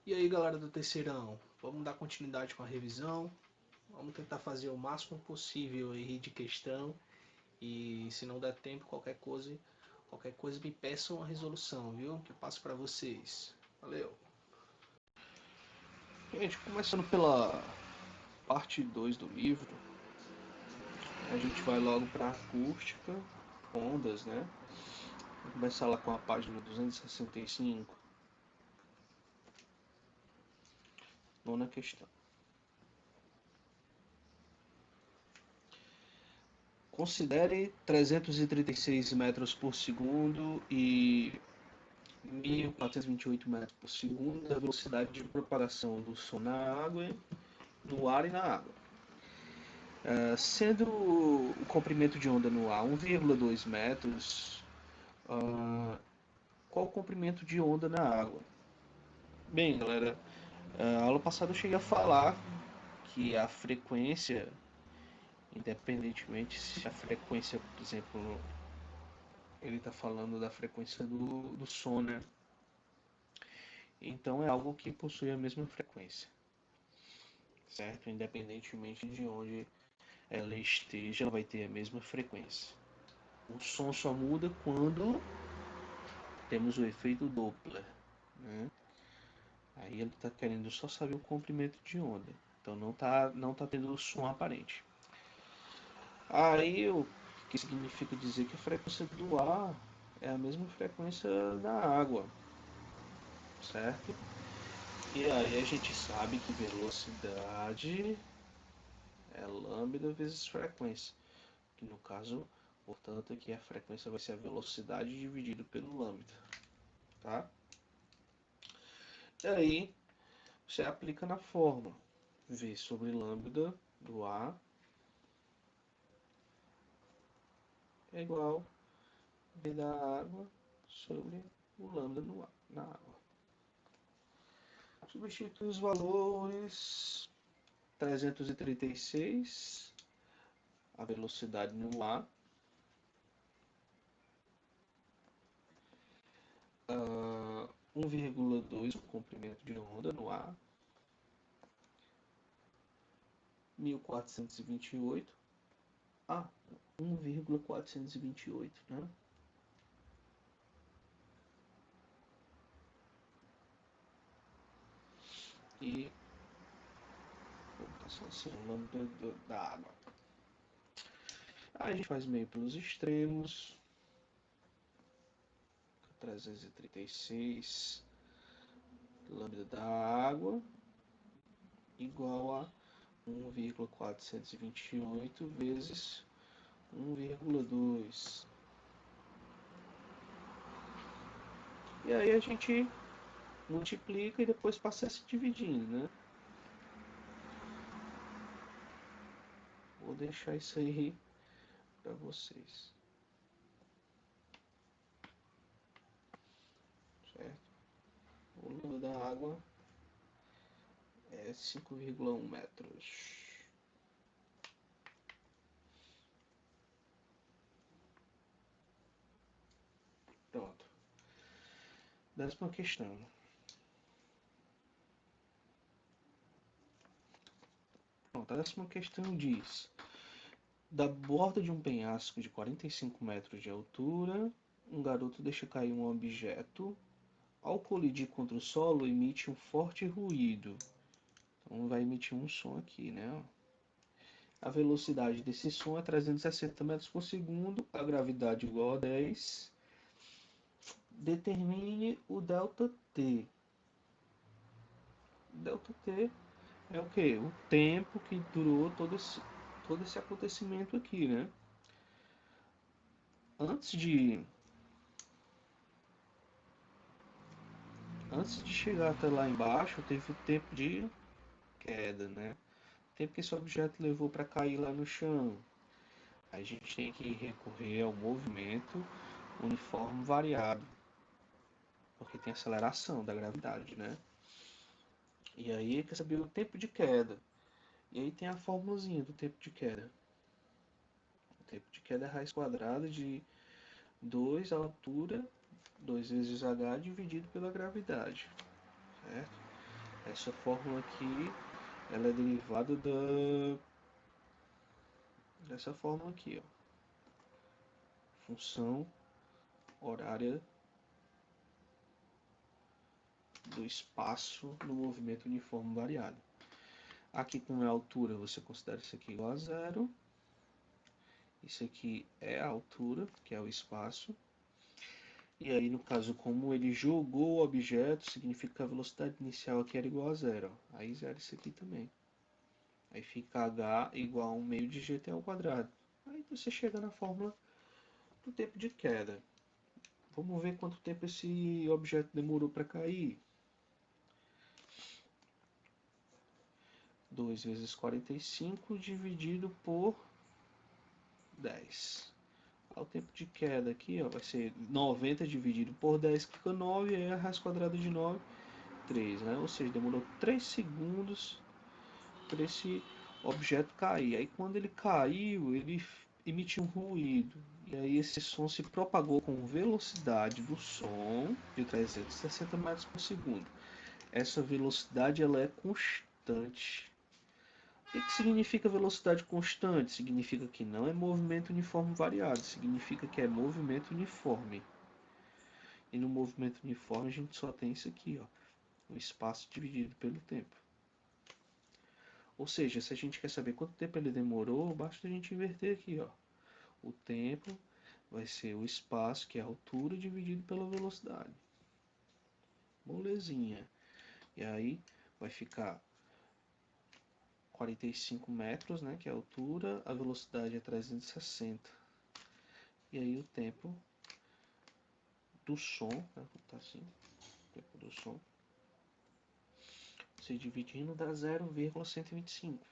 E aí, galera do terceirão, vamos dar continuidade com a revisão. Vamos tentar fazer o máximo possível aí de questão e se não der tempo, qualquer coisa me peçam uma resolução, viu? Que eu passo para vocês. Valeu. Gente, começando pela parte 2 do livro, a gente vai logo para a acústica, ondas, né? Vamos começar lá com a página 265, nona questão. Considere 336 metros por segundo e 1.428 metros por segundo a velocidade de propagação do som na água, no ar e na água. Sendo o comprimento de onda no ar 1,2 metros, qual o comprimento de onda na água? Bem, galera, a aula passada eu cheguei a falar que a frequência, independentemente se a frequência, por exemplo, ele está falando da frequência do som, né? Então é algo que possui a mesma frequência, certo? Independentemente de onde ela esteja, ela vai ter a mesma frequência. O som só muda quando temos o efeito Doppler, né? Aí ele está querendo só saber o comprimento de onda, então não tá tendo som aparente. Aí o que significa dizer que a frequência do ar é a mesma frequência da água, certo? E aí a gente sabe que velocidade é lambda vezes frequência, que no caso, portanto, aqui a frequência vai ser a velocidade dividido pelo lambda, tá? E aí você aplica na fórmula v sobre lambda do A é igual v da água sobre o lambda no A, na água. Substitui os valores 336, a velocidade no A, 1,2 o comprimento de onda no A, 1428, 1,428, né? E rotação assim, o lambda da água. Aí a gente faz meio pelos extremos, 336 lambda da água igual a 1,428 vezes 1,2. E aí a gente multiplica e depois passa se dividindo, né? Vou deixar isso aí para vocês, certo? O lambda da água é 5,1 metros. Pronto. 10ª questão. Pronto, a 10ª questão diz: da borda de um penhasco de 45 metros de altura, um garoto deixa cair um objeto. Ao colidir contra o solo, emite um forte ruído. Então vai emitir um som aqui, né? A velocidade desse som é 360 metros por segundo, a gravidade igual a 10. Determine o ΔT. ΔT é o que? O tempo que durou todo esse acontecimento aqui, né? Antes de, antes de chegar até lá embaixo, teve o tempo de queda, né? O tempo que esse objeto levou para cair lá no chão. A gente tem que recorrer ao movimento uniforme variado, porque tem aceleração da gravidade, né? E aí quer saber o tempo de queda. E aí tem a formulazinha do tempo de queda. O tempo de queda é raiz quadrada de 2 a altura, 2 vezes h dividido pela gravidade, certo? Essa fórmula aqui, ela é derivada dessa fórmula aqui, ó. Função horária do espaço no movimento uniforme variado. Aqui, como é a altura, você considera isso aqui igual a zero. Isso aqui é a altura, que é o espaço. E aí, no caso, como ele jogou o objeto, significa que a velocidade inicial aqui era igual a zero. Aí zero isso aqui também. Aí fica h igual a 1 meio de gt ao quadrado. Aí você chega na fórmula do tempo de queda. Vamos ver quanto tempo esse objeto demorou para cair. 2 vezes 45 dividido por 10. O tempo de queda aqui, ó, vai ser 90 dividido por 10, que fica 9, aí a raiz quadrada de 9, 3, né? Ou seja, demorou 3 segundos para esse objeto cair. Aí quando ele caiu, ele emitiu um ruído. E aí esse som se propagou com velocidade do som de 360 metros por segundo. Essa velocidade ela é constante. O que significa velocidade constante? Significa que não é movimento uniforme variado, significa que é movimento uniforme. E no movimento uniforme a gente só tem isso aqui, ó, o espaço dividido pelo tempo. Ou seja, se a gente quer saber quanto tempo ele demorou, basta a gente inverter aqui, ó. O tempo vai ser o espaço, que é a altura, dividido pela velocidade. Molezinha. E aí vai ficar 45 metros, né, que é a altura, a velocidade é 360. E aí o tempo do som, né, tá assim, o tempo do som, se dividindo dá 0,125.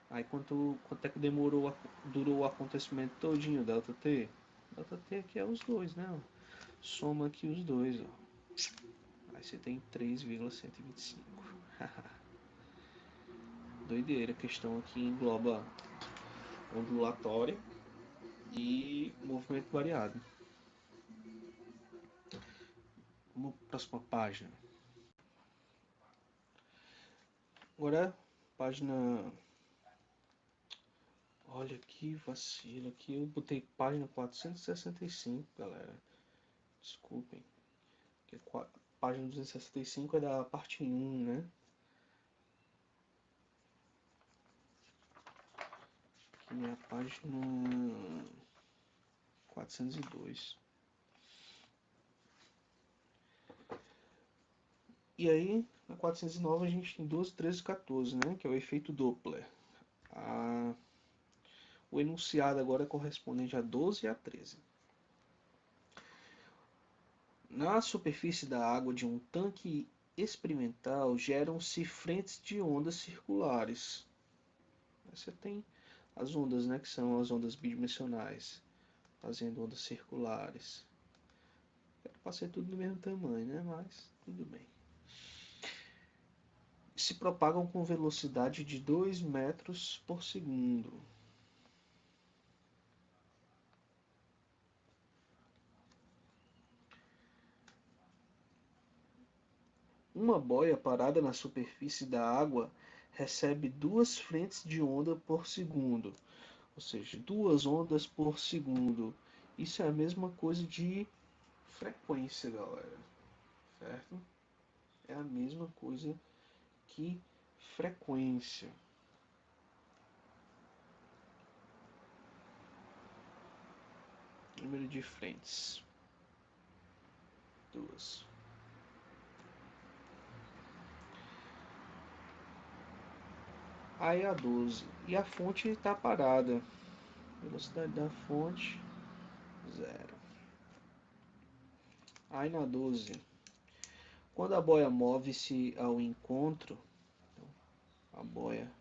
Aí quanto é que durou o acontecimento todinho, delta t? Delta t aqui é os dois, né? Soma aqui os dois, ó. Aí você tem 3,125. Doideira, a questão aqui engloba ondulatória e movimento variado. Vamos para a próxima página. Agora, página. Olha que vacilo, aqui eu botei página 465, galera. Desculpem. Página 265 é da parte 1, né? Aqui é a página 402. E aí, na 409 a gente tem 12, 13 e 14, né? Que é o efeito Doppler. O enunciado agora é correspondente a 12 e a 13. Na superfície da água de um tanque experimental geram-se frentes de ondas circulares. Você tem as ondas, né, que são as ondas bidimensionais, fazendo ondas circulares. Era para ser tudo do mesmo tamanho, né? Mas tudo bem. Se propagam com velocidade de 2 metros por segundo. Uma boia parada na superfície da água recebe 2 frentes de onda por segundo, ou seja, 2 ondas por segundo. Isso é a mesma coisa de frequência, galera, certo? É a mesma coisa que frequência. Número de frentes, 2. Aí a 12. E a fonte está parada. Velocidade da fonte, 0. Aí na 12. Quando a boia move-se ao encontro, a boia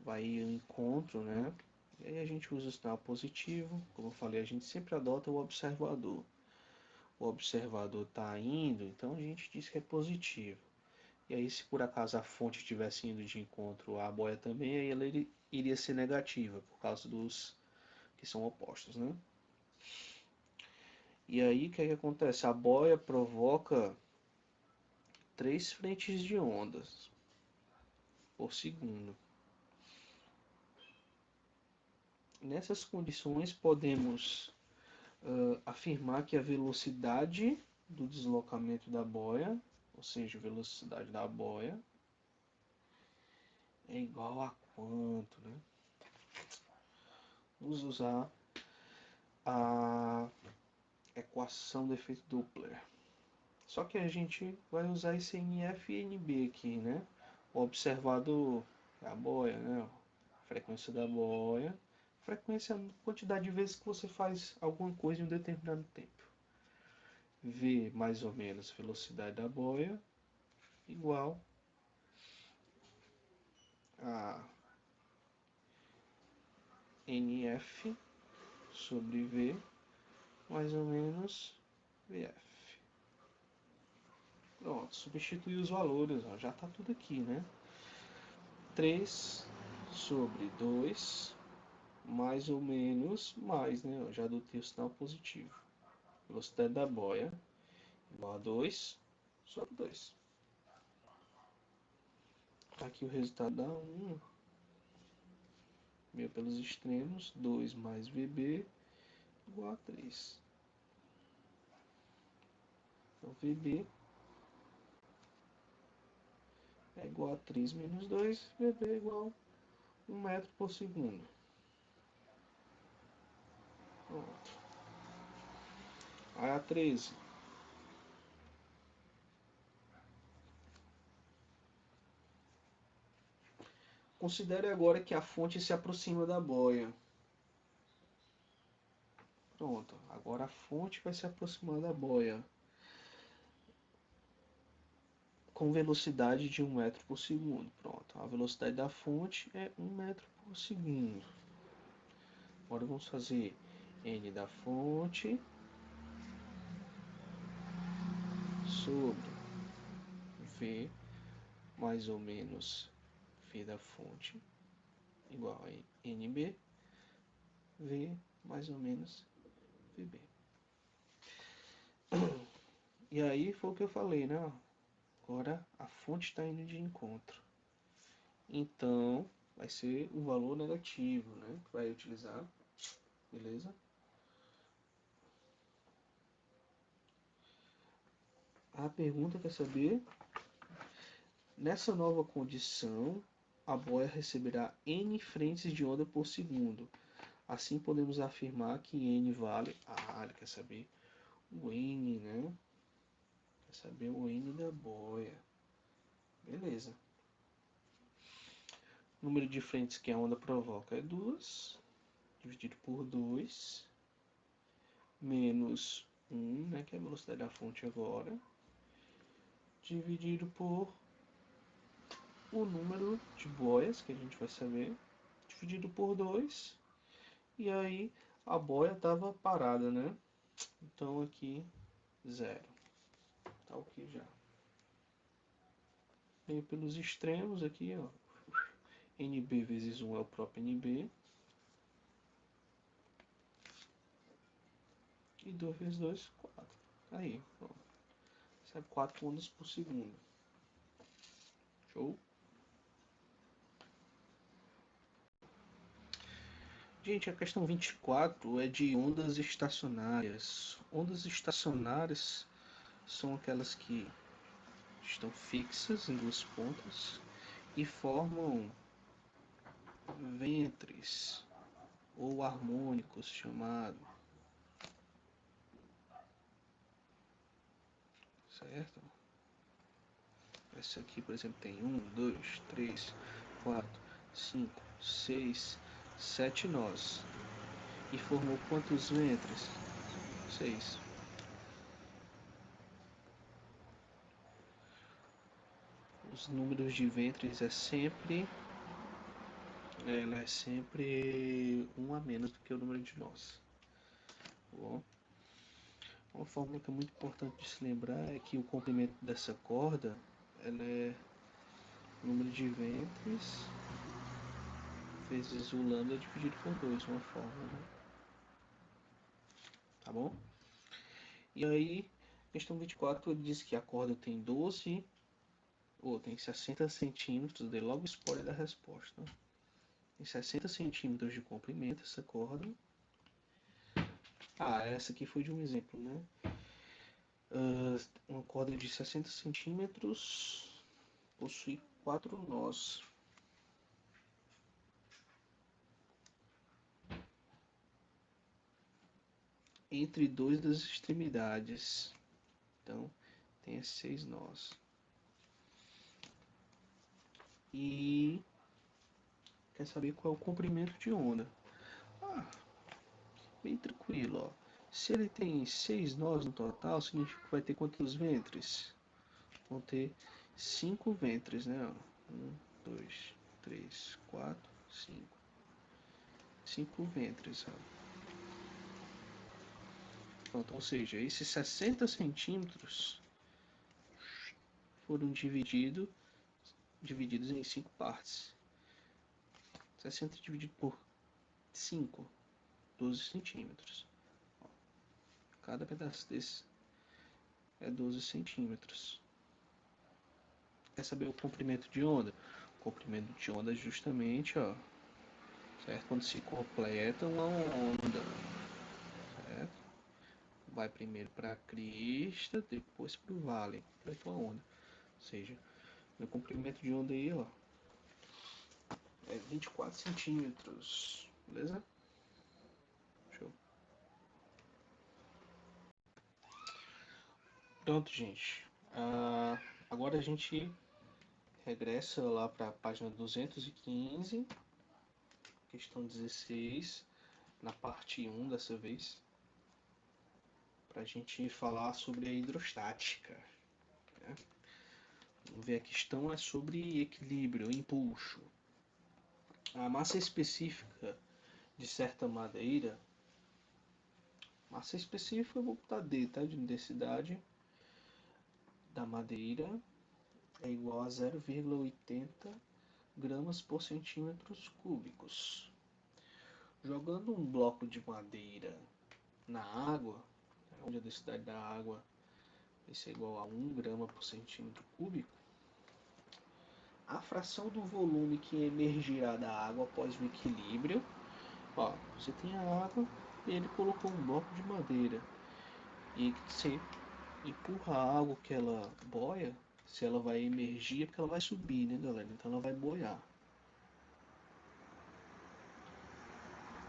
vai ao encontro, né? E aí a gente usa o sinal positivo. Como eu falei, a gente sempre adota o observador. O observador está indo, então a gente diz que é positivo. E aí, se por acaso a fonte estivesse indo de encontro à boia também, aí ela iria ser negativa, por causa dos que são opostos, né? E aí o que é que acontece? A boia provoca 3 frentes de ondas por segundo. Nessas condições podemos afirmar que a velocidade do deslocamento da boia, ou seja, a velocidade da boia, é igual a quanto, né? Vamos usar a equação do efeito Doppler. Só que a gente vai usar esse NF e NB aqui, né? O observado é a boia, né? A frequência da boia. Frequência é a quantidade de vezes que você faz alguma coisa em um determinado tempo. V mais ou menos velocidade da boia igual a NF sobre V mais ou menos VF. Pronto, substituir os valores, ó, já está tudo aqui, né? 3 sobre 2 mais ou menos mais, né? Eu já adotei o sinal positivo. Velocidade da boia igual a 2 sobre 2. Aqui o resultado dá 1. Meio pelos extremos, 2 mais VB igual a 3. Então VB é igual a 3 menos 2, VB é igual a 1 metro por segundo. Pronto. Aí a 13. Considere agora que a fonte se aproxima da boia. Pronto, agora a fonte vai se aproximar da boia com velocidade de 1 metro por segundo. Pronto, a velocidade da fonte é 1 metro por segundo. Agora vamos fazer N da fonte sobre V mais ou menos V da fonte igual a NB, V mais ou menos VB. E aí foi o que eu falei, né? Agora a fonte está indo de encontro. Então vai ser o valor negativo, né? Que vai utilizar, beleza? A pergunta quer saber, nessa nova condição, a boia receberá n frentes de onda por segundo. Assim podemos afirmar que n vale, ele quer saber o n, né? Quer saber o n da boia. Beleza. O número de frentes que a onda provoca é 2, dividido por 2, menos 1, né, que é a velocidade da fonte agora, dividido por o número de boias, que a gente vai saber, dividido por 2, e aí a boia estava parada, né? Então aqui 0. Tá ok já. Vem pelos extremos aqui, ó. NB vezes 1 é o próprio NB. E 2 vezes 2, 4. Aí, pronto. Sai 4 ondas por segundo. Show? Gente, a questão 24 é de ondas estacionárias. Ondas estacionárias são aquelas que estão fixas em duas pontas e formam ventres ou harmônicos chamado, certo? Essa aqui, por exemplo, tem 1, 2, 3, 4, 5, 6, 7 nós. E formou quantos ventres? 6. Os números de ventres ela é sempre um a menos do que o número de nós. Tá bom? Uma fórmula que é muito importante de se lembrar é que o comprimento dessa corda ela é o número de ventres vezes o lambda dividido por 2, uma fórmula, né? tá bom? E aí, questão 24, ele diz que a corda tem 12, ou tem 60 centímetros, dei logo spoiler da resposta. Tem 60 centímetros de comprimento essa corda. Ah, essa aqui foi de um exemplo, né? Uma corda de 60 centímetros possui 4 nós. Entre dois das extremidades. Então, tem 6 nós. E quer saber qual é o comprimento de onda? Ah, bem tranquilo, ó. Se ele tem 6 nós no total, significa que vai ter quantos ventres? Vão ter 5 ventres, né? 1, 2, 3, 4, 5. 5 ventres, ó. Pronto, ou seja, esses 60 centímetros foram divididos em 5 partes. 60 dividido por 5, 12 centímetros. Cada pedaço desse é 12 centímetros. Quer saber o comprimento de onda? O comprimento de onda é justamente, ó, certo? Quando se completa uma onda, certo? Vai primeiro para a crista, depois para o vale, completa uma onda. Ou seja, meu comprimento de onda aí, ó, é 24 centímetros, beleza? Show. Pronto, gente. Agora a gente regressa lá para a página 215, questão 16, na parte 1 dessa vez, para a gente falar sobre a hidrostática. Né? Vamos ver, a questão é sobre equilíbrio, impulso. A massa específica de certa madeira, massa específica eu vou botar D, tá? De densidade da madeira é igual a 0,80 gramas por centímetros cúbicos. Jogando um bloco de madeira na água, onde a densidade da água vai ser igual a 1 grama por centímetro cúbico, a fração do volume que emergirá da água após o equilíbrio, ó, você tem a água e ele colocou um bloco de madeira, e você empurra a água que ela boia, se ela vai emergir é porque ela vai subir, né, galera? Então ela vai boiar.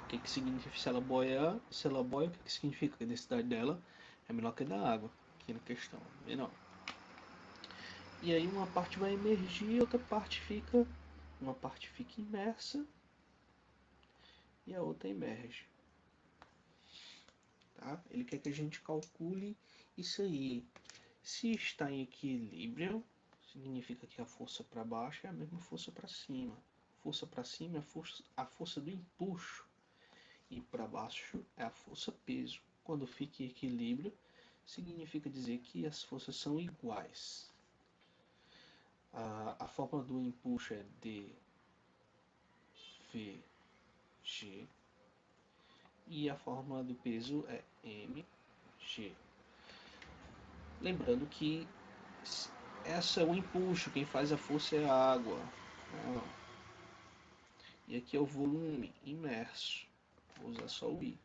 O que que significa se ela boia? Se ela boia, o que que significa? Que a densidade dela é menor que a da água, aqui na questão, menor. E aí uma parte vai emergir, uma parte fica imersa e a outra emerge. Tá? Ele quer que a gente calcule isso aí. Se está em equilíbrio, significa que a força para baixo é a mesma força para cima. Força para cima é a força do empuxo e para baixo é a força peso. Quando fica em equilíbrio, significa dizer que as forças são iguais. A fórmula do empuxo é dVg e a fórmula do peso é mg. Lembrando que essa é o empuxo, quem faz a força é a água. E aqui é o volume imerso. Vou usar só o I.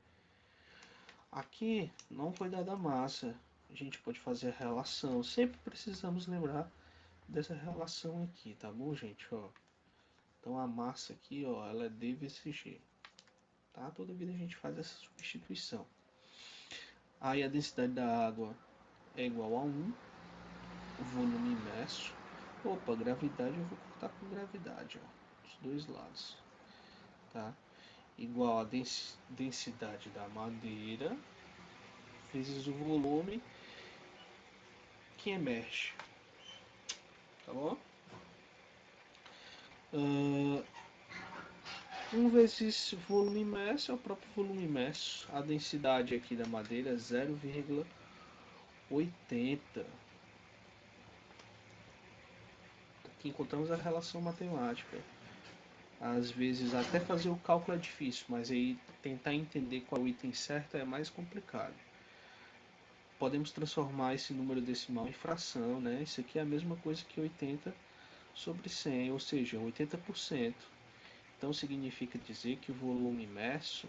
Aqui não foi dada a massa. A gente pode fazer a relação. Sempre precisamos lembrar dessa relação aqui, tá bom, gente? Ó. Então a massa aqui, ó, ela é d vezes g. Tá? Toda vida a gente faz essa substituição. Aí a densidade da água é igual a 1. O volume imerso. Opa, gravidade eu vou cortar com gravidade, ó, dos dois lados. Tá? Igual a densidade da madeira vezes o volume que emerge. Tá bom? 1 vezes volume imerso é o próprio volume imerso. A densidade aqui da madeira é 0,80. Aqui encontramos a relação matemática. Às vezes até fazer o cálculo é difícil, mas aí tentar entender qual é o item certo é mais complicado. Podemos transformar esse número decimal em fração, né? Isso aqui é a mesma coisa que 80 sobre 100, ou seja, 80%. Então significa dizer que o volume imerso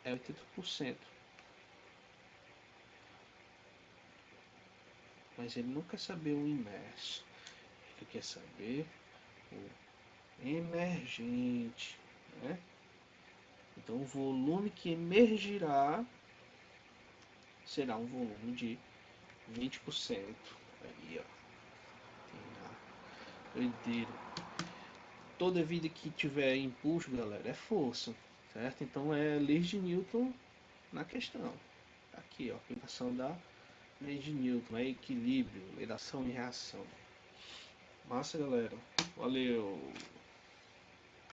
é 80%. Mas ele não quer saber o imerso, ele quer saber o emergente, né? Então o volume que emergirá será um volume de 20%. Aí, ó. Tem a doideira. Toda vida que tiver impulso, galera, é força, certo? Então é leis de Newton na questão. Aqui, ó, aplicação da lei de Newton, é equilíbrio, lei da ação e reação. Massa, galera. Valeu!